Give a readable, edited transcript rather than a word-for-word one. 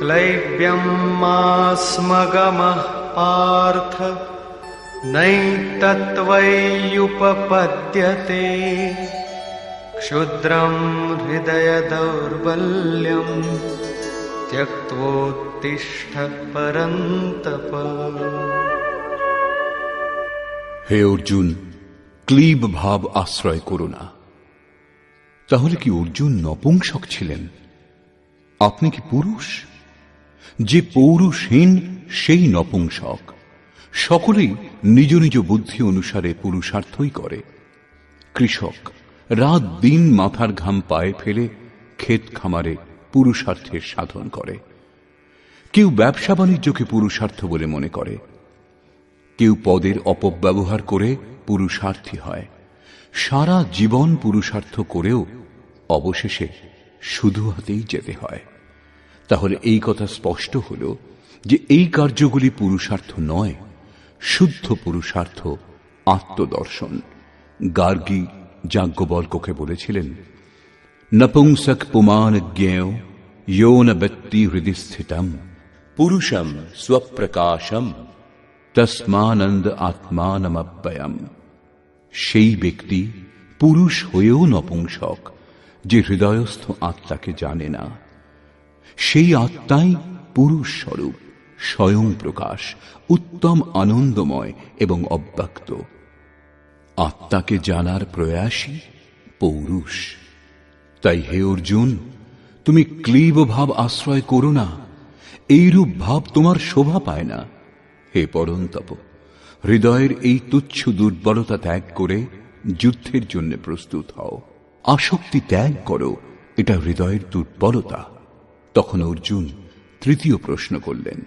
ক্লৈব্যম মাস্মগমঃ পার্থ নৈতত্ত্বয়্যুপপদ্যতে ক্ষুদ্রম হৃদয় দৌর্বল্যম ত্যক্তোত্তিষ্ঠ পরন্তপ। হে অর্জুন, ক্লীব ভাব আশ্রয় করো না। তাহলে কি অর্জুন নপুংসক ছিলেন? আপনি কি পুরুষ? যে পৌরুষহীন সেই নপুংসক। সকলেই নিজ নিজ বুদ্ধি অনুসারে পুরুষার্থই করে। কৃষক রাত দিন মাথার ঘাম পায়ে ফেলে ক্ষেত খামারে পুরুষার্থের সাধন করে। কেউ ব্যবসা বাণিজ্যকে পুরুষার্থ বলে মনে করে, কেউ পদের অপব্যবহার করে পুরুষার্থী হয়। সারা জীবন পুরুষার্থ করেও অবশেষে শুধু হাতেই যেতে হয়। তাহলে এই কথা স্পষ্ট হল যে এই কার্যগুলি পুরুষার্থ নয়, শুদ্ধ পুরুষার্থ আত্মদর্শন। গার্গী যাজ্ঞবল্ক্যকে বলেছিলেন, নপুংসক পুমান জ্ঞেয় ইয়ো ন ব্যক্তি হৃদি স্থিতম পুরুষম স্বপ্রকাশম তস্মানন্দ আত্মানমব্যয়ম। সেই ব্যক্তি পুরুষ হয়েও নপুংসক, যে হৃদয়স্থ আত্মাকে জানে না। সেই আত্মাই পুরুষ স্বরূপ, স্বয়ং প্রকাশ, উত্তম, আনন্দময় এবং অব্যক্ত। আত্মাকে জানার প্রয়াসই পৌরুষ। তাই হে অর্জুন, তুমি ক্লীব ভাব আশ্রয় করো না। এইরূপ ভাব তোমার শোভা পায় না। হে পরন্তপ, হৃদয়ের এই তুচ্ছ দুর্বলতা ত্যাগ করে যুদ্ধের জন্য প্রস্তুত হও। আসক্তি ত্যাগ করো, এটা হৃদয়ের দুর্বলতা। তখন অর্জুন তৃতীয় প্রশ্ন করলেন,